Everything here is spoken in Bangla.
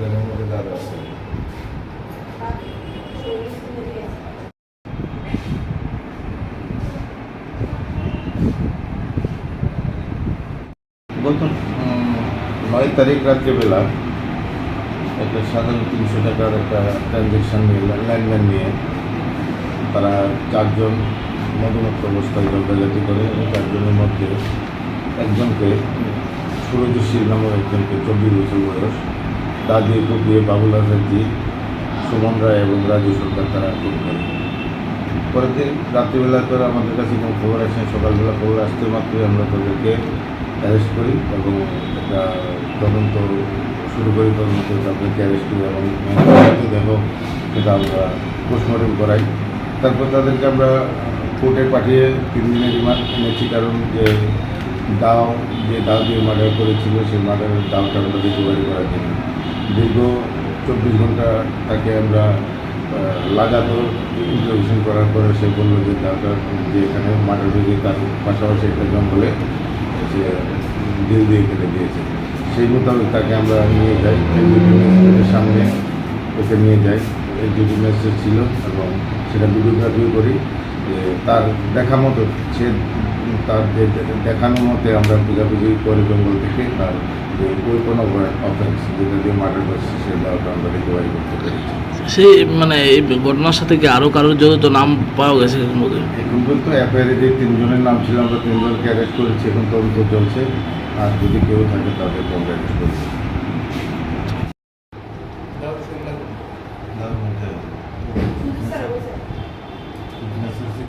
ব্যাগের মধ্যে দাদা আছে। গত 9 তারিখ রাত্রেবেলা একটা সাধারণ 300 টাকার একটা ট্রানজ্যাকশান নিয়ে ল্যান্ডম্যান নিয়ে তারা 4 জন মদমত্ত অবস্থায় ঝগড়াঝাটি করে এবং 4 জনের মধ্যে একজনকে সুরজিৎ নামের একজনকে 24 বছর বয়স দা দিয়ে কুপিয়ে বাবুল আজাদজি, সুমন রায় এবং রাজু সরকার তারা খুন করে। পরের দিন রাত্রিবেলা করে আমাদের কাছে কোনো খবর আসে, সকালবেলা খবর আসতে মাত্রই আমরা তাদেরকে অ্যারেস্ট করি এবং একটা তদন্ত শুরু করি। তদন্ত তাদেরকে অ্যারেস্ট করি এবং দেখো সেটা আমরা পোস্টমর্টম করাই। তারপর তাদেরকে আমরা কোর্টে পাঠিয়ে 3 দিনের রিমান্ড এনেছি, কারণ যে দাও দিয়ে মার্ডার করেছিল সেই মার্ডারের দাওটা আমরা রিকভারি করার জন্য দীর্ঘ 24 ঘন্টা তাকে আমরা লাগাতার ইন্টারভিউশন করার পরে সে বললো যে দাওটা যে এখানে মার্ডার হয়েছে তার পাশাপাশি একটা জঙ্গলে সে ডিল দিয়ে কেটে দিয়েছে। সেই মোতাবেক তাকে আমরা নিয়ে যাই এলজিডি ম্যাজিস্ট্রেটের সামনে, ওকে নিয়ে যাই। এলজিডি ম্যাজিস্ট্রেট ছিল এবং সেটা ভিডিওগ্রাফিও করি যে তার দেখা মতো তার যে দেখানো মতে আমরা বুঝাবুঝি করে জঙ্গল থেকে তার যে ওই কোনো অফেন্স যেটা দিয়ে মার্ডার করছে সে দাওটা আমরা রিকভারি করতে পেরেছি। সেই মানে এই ঘটনার সাথে কি আরও কারোর যত নাম পাওয়া গেছে এর মধ্যে? এখন পর্যন্ত এফআইআরে যে 3 জনের নাম ছিল আমরা 3 জনকে অ্যারেস্ট করেছি, এখন তদন্ত চলছে। আর যদি কেউ থাকে তাদেরকে আমরা অ্যারেস্ট করছি।